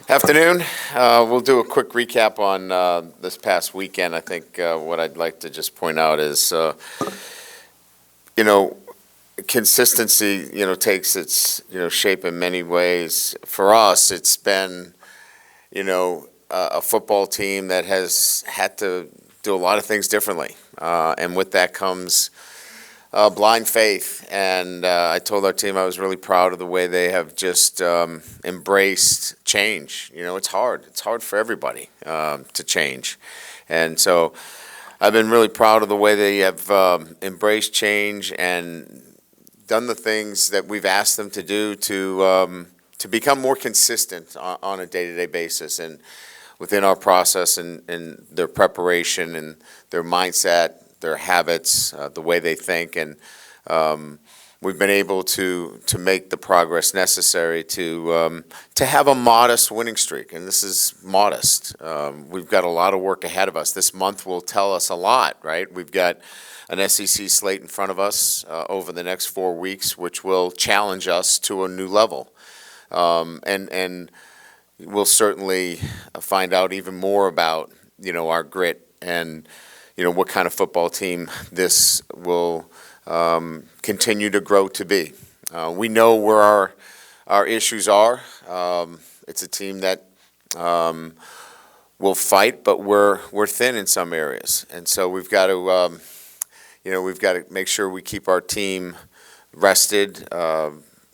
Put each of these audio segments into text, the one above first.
Afternoon. We'll do a quick recap on this past weekend. I think what I'd like to just point out is, you know, consistency, takes its, shape in many ways. For us, it's been, a football team that has had to do a lot of things differently. And with that comes blind faith, and I told our team I was really proud of the way they have just embraced change. It's hard. It's hard for everybody to change, and so I've been really proud of the way they have embraced change and done the things that we've asked them to do to become more consistent on a day-to-day basis and within our process and their preparation and their mindset, their habits, the way they think, and we've been able to make the progress necessary to have a modest winning streak, and this is modest. We've got a lot of work ahead of us. This month will tell us a lot, right? We've got an SEC slate in front of us over the next 4 weeks, which will challenge us to a new level, and we'll certainly find out even more about our grit and what kind of football team this will continue to grow to be. We know where our issues are. It's a team that will fight, but we're thin in some areas, and so we've got to make sure we keep our team rested.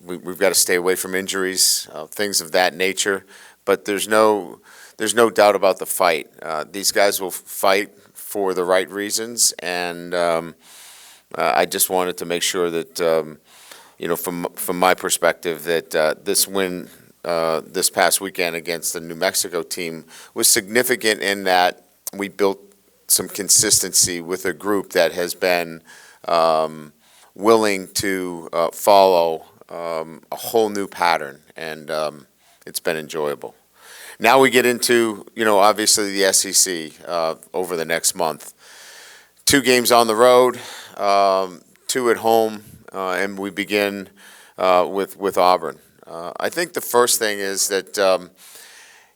We've got to stay away from injuries, things of that nature. But there's no doubt about the fight. These guys will fight for the right reasons, and I just wanted to make sure that from my perspective that this win this past weekend against the New Mexico team was significant in that we built some consistency with a group that has been willing to follow a whole new pattern, and it's been enjoyable. Now we get into, obviously the SEC over the next month. 2 games on the road, 2 at home, and we begin with Auburn. I think the first thing is that,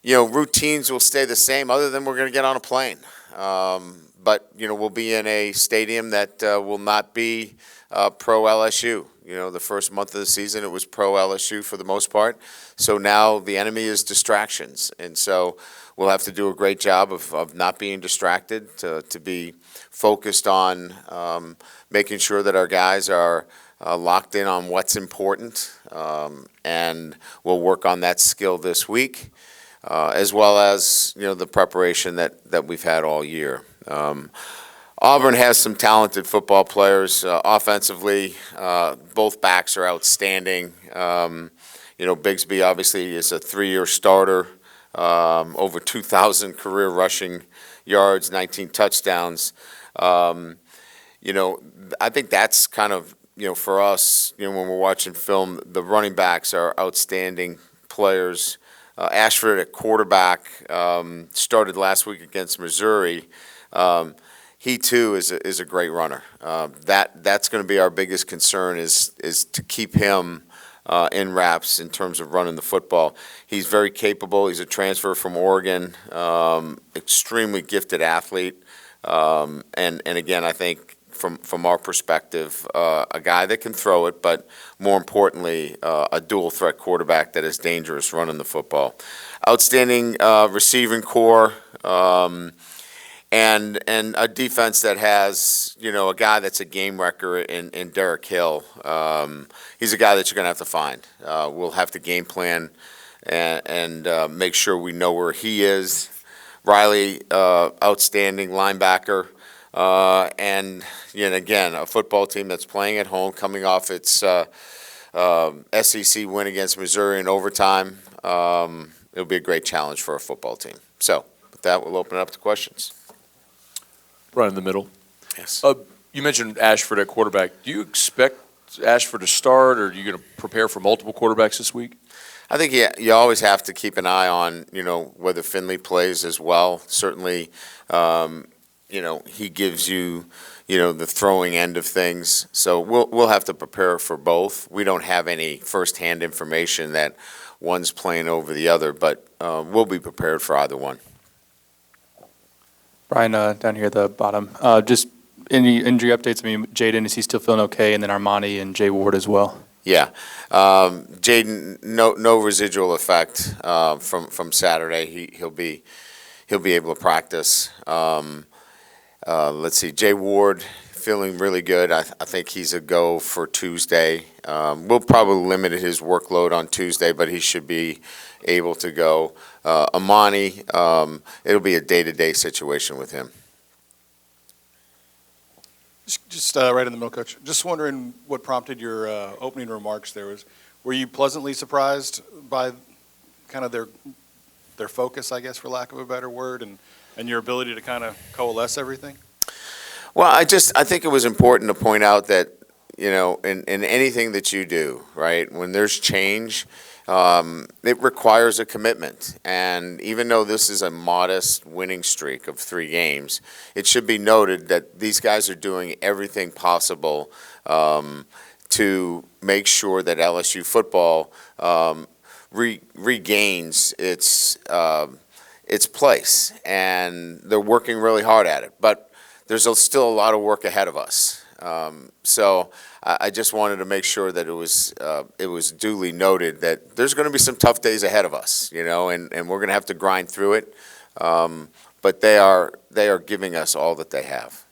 routines will stay the same other than we're going to get on a plane. But, we'll be in a stadium that will not be pro LSU. The first month of the season it was pro LSU for the most part. So now the enemy is distractions. And so we'll have to do a great job of not being distracted, to be focused on making sure that our guys are locked in on what's important. And we'll work on that skill this week, as well as, the preparation that we've had all year. Auburn has some talented football players. Offensively, both backs are outstanding. Bigsby obviously is a 3-year starter, over 2,000 career rushing yards, 19 touchdowns. I think that's kind of, for us, when we're watching film, the running backs are outstanding players. Ashford at quarterback started last week against Missouri. He too is a great runner. That's going to be our biggest concern is to keep him in wraps in terms of running the football. He's very capable. He's a transfer from Oregon, extremely gifted athlete, and again, I think from our perspective, a guy that can throw it, but more importantly, a dual threat quarterback that is dangerous running the football. Outstanding receiving core. And a defense that has, a guy that's a game wrecker in Derek Hill. He's a guy that you're going to have to find. We'll have to game plan and make sure we know where he is. Riley, outstanding linebacker. And again, a football team that's playing at home, coming off its SEC win against Missouri in overtime. It'll be a great challenge for a football team. So with that, we'll open it up to questions. Right in the middle. Yes. You mentioned Ashford at quarterback. Do you expect Ashford to start, or are you going to prepare for multiple quarterbacks this week? I think you always have to keep an eye on, whether Finley plays as well. Certainly, he gives you, the throwing end of things. So we'll have to prepare for both. We don't have any firsthand information that one's playing over the other, but we'll be prepared for either one. Brian, down here at the bottom, just any injury updates? I mean, Jaden, is he still feeling okay? And then Armani and Jay Ward as well. Yeah, Jaden, no residual effect from Saturday. He'll be able to practice. Let's see, Jay Ward feeling really good. I think he's a go for Tuesday. We'll probably limit his workload on Tuesday, but he should be able to go. Amani, it'll be a day-to-day situation with him. Just right in the middle, Coach. Just wondering what prompted your opening remarks there. Were you pleasantly surprised by kind of their focus, I guess, for lack of a better word, and your ability to kind of coalesce everything? Well, I think it was important to point out that, in anything that you do, right, when there's change, it requires a commitment. And even though this is a modest winning streak of 3 games, it should be noted that these guys are doing everything possible to make sure that LSU football regains its place. And they're working really hard at it. But there's still a lot of work ahead of us. So I just wanted to make sure that it was duly noted that there's going to be some tough days ahead of us, and we're going to have to grind through it. But they are giving us all that they have.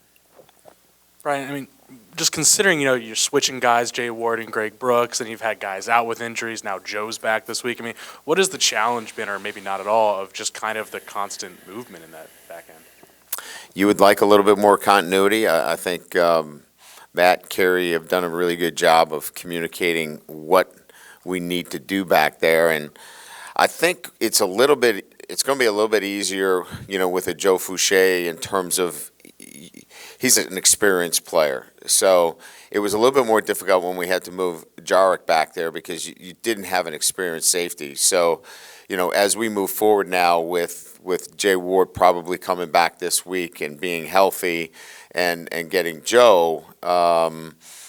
Brian, I mean, just considering, you're switching guys, Jay Ward and Greg Brooks, and you've had guys out with injuries. Now Joe's back this week. I mean, what has the challenge been, or maybe not at all, of just kind of the constant movement in that back end? You would like a little bit more continuity. I think Matt, Carey have done a really good job of communicating what we need to do back there, and I think it's going to be a little bit easier, with a Joe Fouché in terms of he's an experienced player. So it was a little bit more difficult when we had to move Jarek back there because you didn't have an experienced safety. So, as we move forward now with Jay Ward probably coming back this week and being healthy and getting Joe,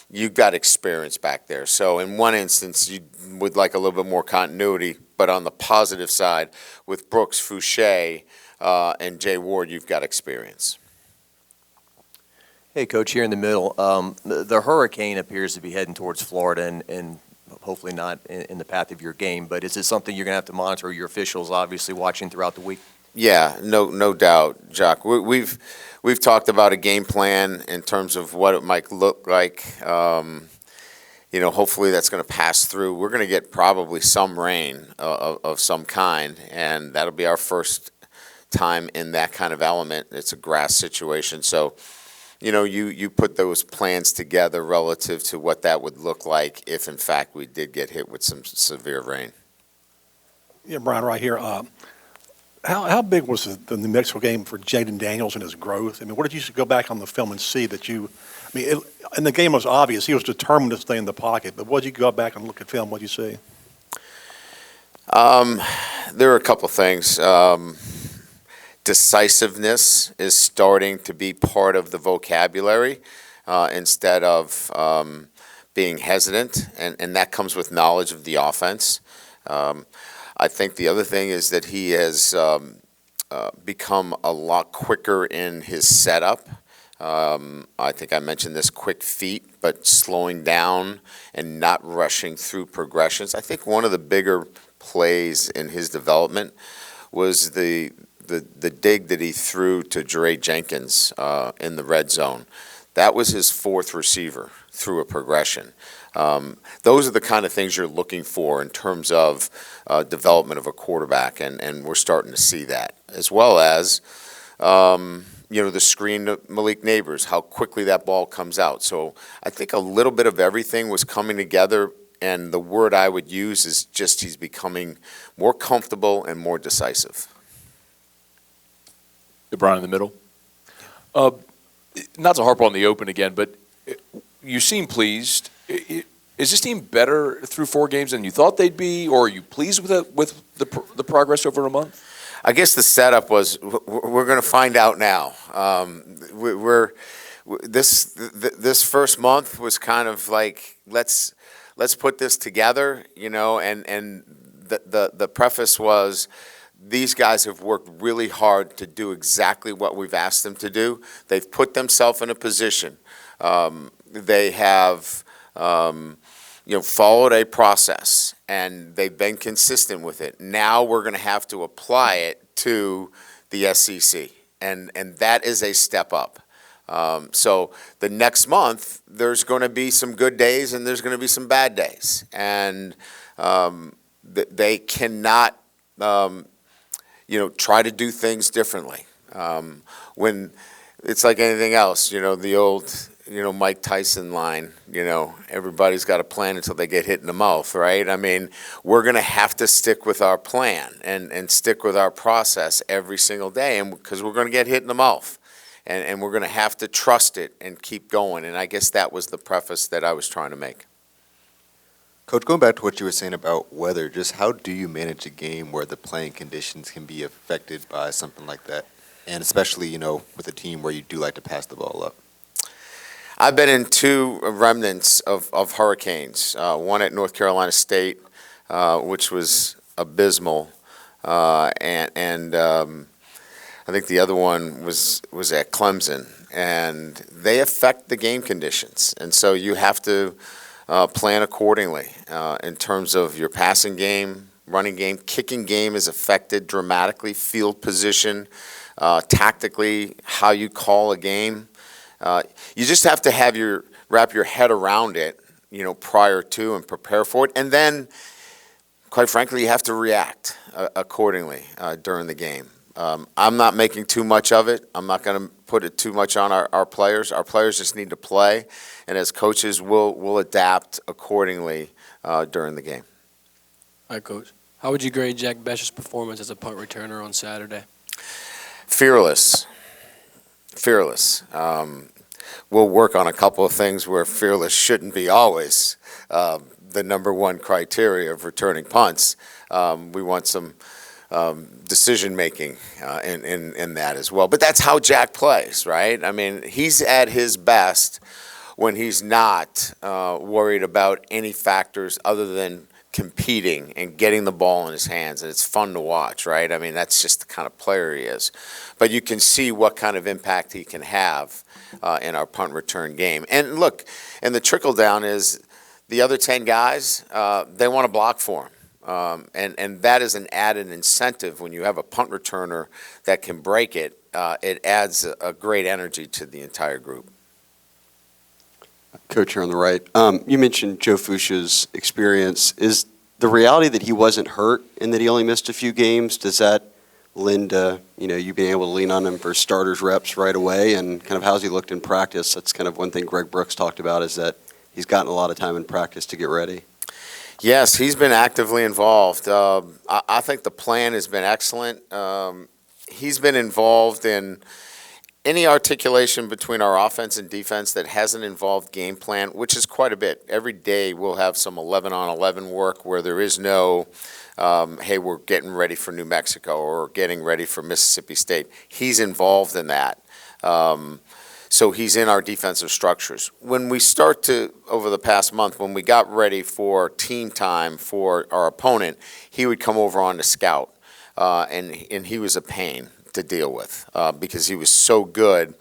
you've got experience back there. So in one instance, you would like a little bit more continuity, but on the positive side, with Brooks, Fouché, and Jay Ward, you've got experience. Hey, Coach, here in the middle. The hurricane appears to be heading towards Florida and hopefully not in the path of your game, but is it something you're going to have to monitor, your officials obviously watching throughout the week? Yeah, no doubt, Jock. We've talked about a game plan in terms of what it might look like. Hopefully that's going to pass through. We're going to get probably some rain of some kind, and that'll be our first time in that kind of element. It's a grass situation, so you put those plans together relative to what that would look like if, in fact, we did get hit with some severe rain. Yeah, Brian, right here. How big was the New Mexico game for Jaden Daniels and his growth? I mean, what did you go back on the film and see that and the game was obvious. He was determined to stay in the pocket, but what did you go back and look at film? What did you see? There are a couple things. Decisiveness is starting to be part of the vocabulary instead of being hesitant, and that comes with knowledge of the offense. I think the other thing is that he has become a lot quicker in his setup. I think I mentioned this, quick feet, but slowing down and not rushing through progressions. I think one of the bigger plays in his development was the dig that he threw to Dre Jenkins in the red zone. That was his 4th receiver through a progression. Those are the kind of things you're looking for in terms of development of a quarterback, and we're starting to see that, as well as the screen to Malik Neighbors, how quickly that ball comes out. So I think a little bit of everything was coming together, and the word I would use is just he's becoming more comfortable and more decisive. Brian in the middle. Not to harp on the open again, but you seem pleased. Is this team better through 4 games than you thought they'd be, or are you pleased with the progress over a month? I guess the setup was we're going to find out now. This first month was kind of like let's put this together, and the preface was these guys have worked really hard to do exactly what we've asked them to do. They've put themselves in a position. They have, followed a process, and they've been consistent with it. Now we're going to have to apply it to the SEC, and that is a step up. So the next month, there's going to be some good days and there's going to be some bad days, and they cannot, try to do things differently. When it's like anything else, the old, Mike Tyson line, everybody's got a plan until they get hit in the mouth, right? I mean, we're going to have to stick with our plan and stick with our process every single day, and because we're going to get hit in the mouth. And we're going to have to trust it and keep going. And I guess that was the preface that I was trying to make. Coach, going back to what you were saying about weather, just how do you manage a game where the playing conditions can be affected by something like that? And especially, with a team where you do like to pass the ball up. I've been in two remnants of hurricanes, one at North Carolina State, which was abysmal, and I think the other one was at Clemson, and they affect the game conditions. And so you have to plan accordingly in terms of your passing game, running game. Kicking game is affected dramatically, field position, tactically, how you call a game. You just have to wrap your head around it, prior to and prepare for it. And then, quite frankly, you have to react accordingly during the game. I'm not making too much of it. I'm not going to put it too much on our players. Our players just need to play, and as coaches, we'll adapt accordingly during the game. All right, Coach. How would you grade Jack Besh's performance as a punt returner on Saturday? Fearless. We'll work on a couple of things where fearless shouldn't be always the number one criteria of returning punts. We want some decision-making in that as well. But that's how Jack plays, right? I mean, he's at his best when he's not worried about any factors other than competing and getting the ball in his hands, and it's fun to watch, right? I mean, that's just the kind of player he is. But you can see what kind of impact he can have in our punt return game. And look, and the trickle-down is the other 10 guys, they want to block for him. And that is an added incentive when you have a punt returner that can break it. It adds a great energy to the entire group. Coach, here on the right. You mentioned Joe Fuchsia's experience. Is the reality that he wasn't hurt and that he only missed a few games, does that lend to, you being able to lean on him for starters reps right away? And kind of how's he looked in practice? That's kind of one thing Greg Brooks talked about, is that he's gotten a lot of time in practice to get ready. Yes, he's been actively involved. I think the plan has been excellent. He's been involved in any articulation between our offense and defense that hasn't involved game plan, which is quite a bit. Every day we'll have some 11-on-11 work where there is no, hey, we're getting ready for New Mexico or getting ready for Mississippi State. He's involved in that. So he's in our defensive structures. When we start to, over the past month, when we got ready for team time for our opponent, he would come over on the scout, and he was a pain to deal with because he was so good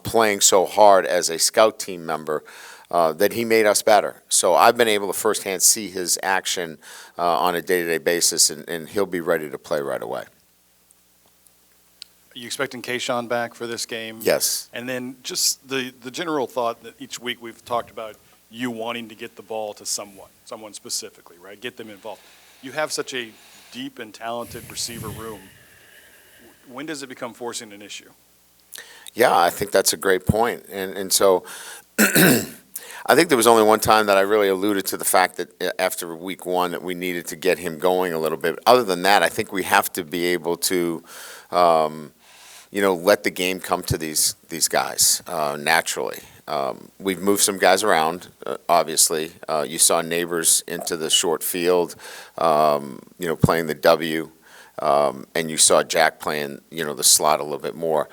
playing so hard as a scout team member that he made us better. So I've been able to firsthand see his action on a day-to-day basis, and he'll be ready to play right away. Are you expecting Kayshawn back for this game? Yes. And then just the general thought that each week we've talked about you wanting to get the ball to someone specifically, right? Get them involved. You have such a deep and talented receiver room. When does it become forcing an issue? Yeah, I think that's a great point. And so I think there was only one time that I really alluded to the fact that after week one that we needed to get him going a little bit. Other than that, I think we have to be able to let the game come to these guys naturally. We've moved some guys around, obviously. You saw Neighbors into the short field, playing the W, and you saw Jack playing, the slot a little bit more.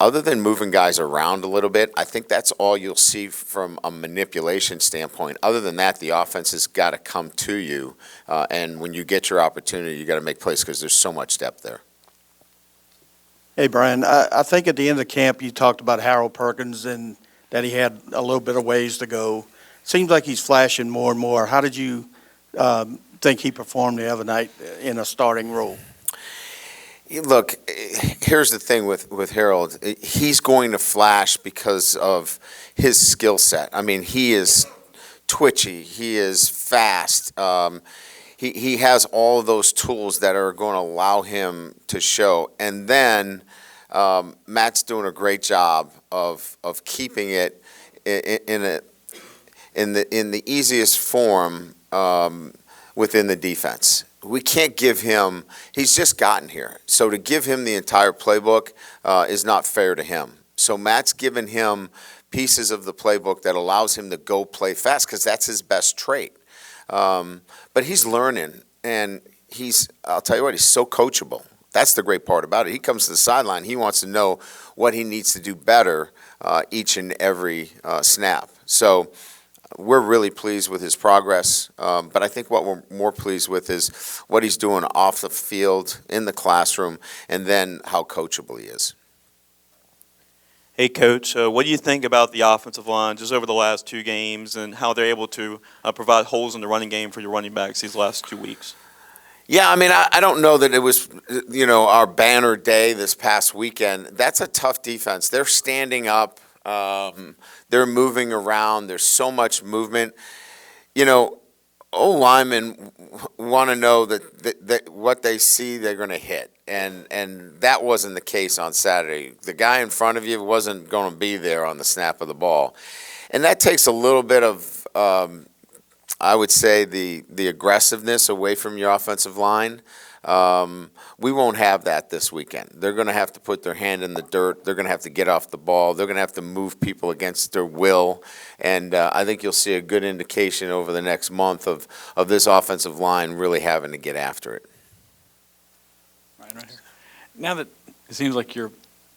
other than moving guys around a little bit, I think that's all you'll see from a manipulation standpoint. Other than that, the offense has got to come to you, and when you get your opportunity, you got to make plays because there's so much depth there. Hey, Brian, I think at the end of camp you talked about Harold Perkins and that he had a little bit of ways to go. Seems like he's flashing more and more. How did you think he performed the other night in a starting role? Look, here's the thing with Harold. He's going to flash because of his skill set. I mean, he is twitchy. He is fast. He has all of those tools that are going to allow him to show. And then Matt's doing a great job of keeping it in the easiest form within the defense. We can't give him, he's just gotten here. So to give him the entire playbook is not fair to him. So Matt's given him pieces of the playbook that allows him to go play fast because that's his best trait. But he's learning, and I'll tell you what, he's so coachable. That's the great part about it. He comes to the sideline, he wants to know what he needs to do better each and every snap. So we're really pleased with his progress, but I think what we're more pleased with is what he's doing off the field, in the classroom, and then how coachable he is. Hey, Coach, what do you think about the offensive line just over the last 2 games and how they're able to provide holes in the running game for your running backs these last 2 weeks? Yeah, I mean, I don't know that it was, our banner day this past weekend. That's a tough defense. They're standing up. They're moving around. There's so much movement. O-linemen want to know that what they see, they're going to hit. And that wasn't the case on Saturday. The guy in front of you wasn't going to be there on the snap of the ball. And that takes a little bit of, I would say, the aggressiveness away from your offensive line. We won't have that this weekend. They're going to have to put their hand in the dirt. They're going to have to get off the ball. They're going to have to move people against their will. And I think you'll see a good indication over the next month of this offensive line really having to get after it. Right here. Now that it seems like you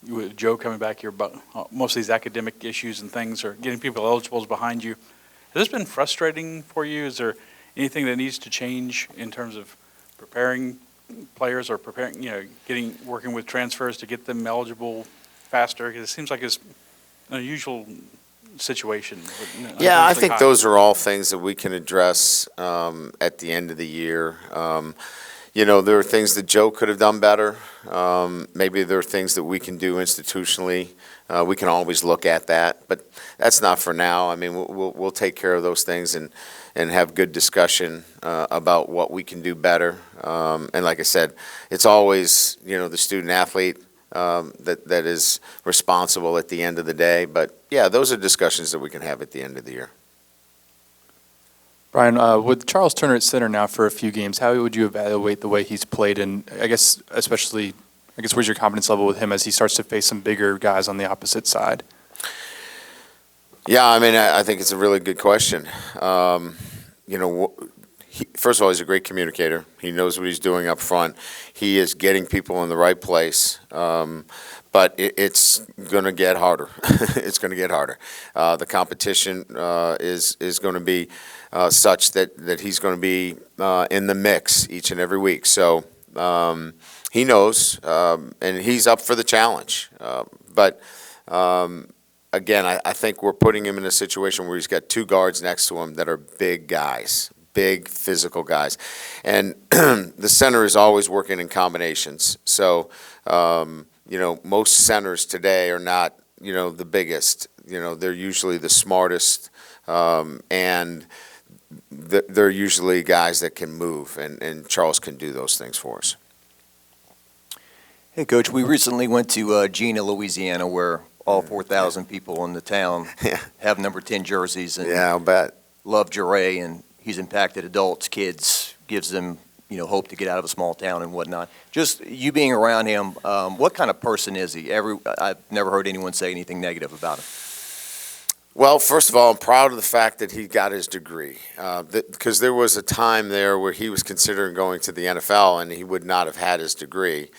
with Joe coming back here, but most of these academic issues and things are getting people eligible behind you. Has this been frustrating for you? Is there anything that needs to change in terms of preparing players or working with transfers to get them eligible faster? Because it seems like it's an unusual situation. Yeah, I think those are all things that we can address at the end of the year. There are things that Joe could have done better. Maybe there are things that we can do institutionally. We can always look at that, but that's not for now. I mean, we'll take care of those things and have good discussion about what we can do better. And like I said, it's always the student athlete that is responsible at the end of the day. But yeah, those are discussions that we can have at the end of the year. Brian, with Charles Turner at center now for a few games, how would you evaluate the way he's played? And I guess where's your confidence level with him as he starts to face some bigger guys on the opposite side? Yeah, I mean, I think it's a really good question. First of all, he's a great communicator. He knows what he's doing up front. He is getting people in the right place. But it's going to get harder. It's going to get harder. The competition is going to be such that he's going to be in the mix each and every week. So he knows, and he's up for the challenge. But again, I think we're putting him in a situation where he's got 2 guards next to him that are big guys, big physical guys. And the center is always working in combinations. So, most centers today are not, the biggest. They're usually the smartest, and they're usually guys that can move, and Charles can do those things for us. Hey, Coach, we recently went to Gina, Louisiana, where all 4,000 people in the town have number 10 jerseys. And yeah, I'll bet. Love Jure, and he's impacted adults, kids, gives them hope to get out of a small town and whatnot. Just you being around him, what kind of person is he? I've never heard anyone say anything negative about him. Well, first of all, I'm proud of the fact that he got his degree, because there was a time there where he was considering going to the NFL and he would not have had his degree.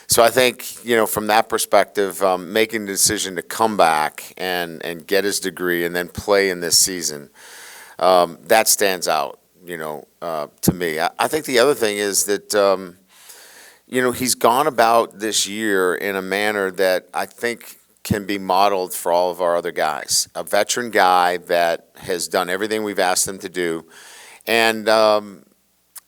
So I think, you know, from that perspective, making the decision to come back and get his degree and then play in this season, that stands out, you know, to me. I think the other thing is that, you know, he's gone about this year in a manner that I think can be modeled for all of our other guys. A veteran guy that has done everything we've asked him to do, and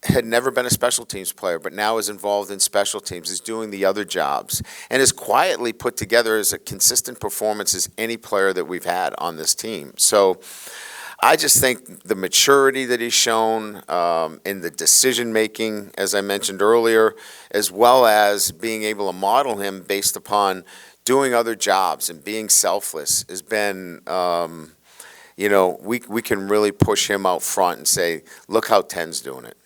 had never been a special teams player, but now is involved in special teams, is doing the other jobs, and is quietly put together as a consistent performance as any player that we've had on this team. So I just think the maturity that he's shown in the decision-making, as I mentioned earlier, as well as being able to model him based upon doing other jobs and being selfless has been, you know, we can really push him out front and say, look how Ten's doing it.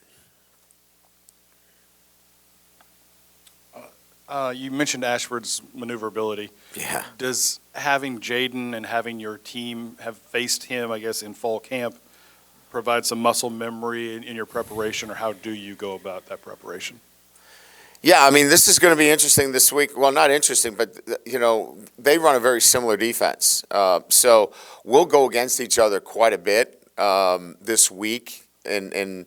You mentioned Ashford's maneuverability. Yeah. Does having Jaden and having your team have faced him, I guess, in fall camp provide some muscle memory in your preparation, or how do you go about that preparation? Yeah, I mean, this is going to be interesting this week. Well, not interesting, but, you know, they run a very similar defense. So we'll go against each other quite a bit this week. And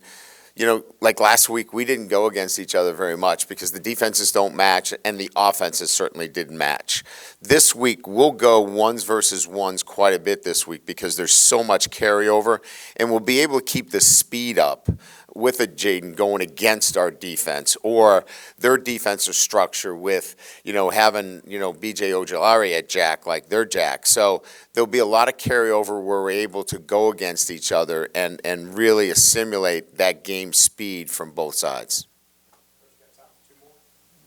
you know, like last week, we didn't go against each other very much because the defenses don't match and the offenses certainly didn't match. This week, we'll go ones versus ones quite a bit this week because there's so much carryover, and we'll be able to keep the speed up with a Jaden going against our defense or their defensive structure with, you know, having, you know, B.J. Ojolari at Jack like their Jack. So there'll be a lot of carryover where we're able to go against each other and really assimilate that game speed from both sides.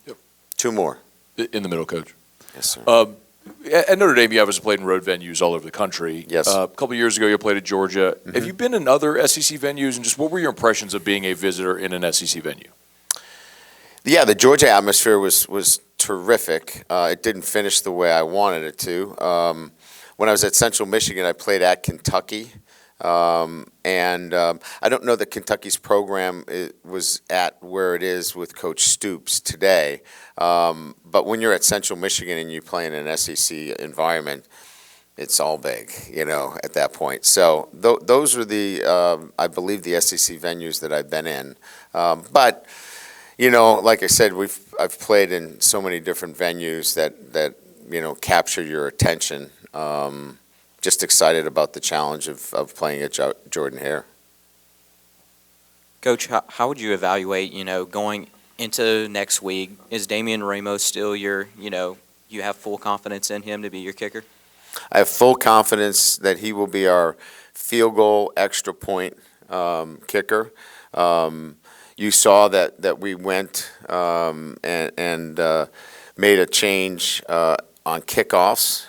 Yep. Two more. In the middle, Coach. Yes, sir. At Notre Dame, you obviously played in road venues all over the country. Yes. A couple of years ago, you played at Georgia. Have you been in other SEC venues, and just what were your impressions of being a visitor in an SEC venue? Yeah, the Georgia atmosphere was terrific. It didn't finish the way I wanted it to. When I was at Central Michigan, I played at Kentucky. I don't know that Kentucky's program was at where it is with Coach Stoops today. But when you're at Central Michigan and you play in an SEC environment, it's all big, you know, at that point. So those are the, I believe, the SEC venues that I've been in. But, you know, like I said, I've played in so many different venues that you know, capture your attention. Just excited about the challenge of playing at Jordan Hare. Coach, how would you evaluate, you know, going into next week? Is Damian Ramos still your, you know, you have full confidence in him to be your kicker? I have full confidence that he will be our field goal extra point kicker. You saw that we went and made a change on kickoffs.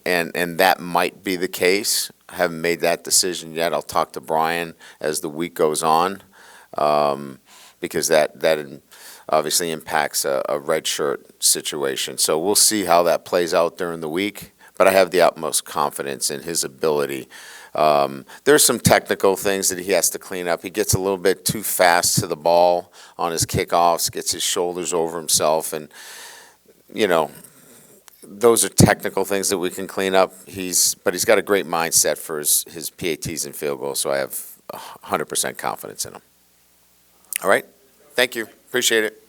And that might be the case. I haven't made that decision yet. I'll talk to Brian as the week goes on because that obviously impacts a redshirt situation. So we'll see how that plays out during the week, but I have the utmost confidence in his ability. There's some technical things that he has to clean up. He gets a little bit too fast to the ball on his kickoffs, gets his shoulders over himself, and, you know, those are technical things that we can clean up. But he's got a great mindset for his PATs and field goals, so I have 100% confidence in him. All right? Thank you. Appreciate it.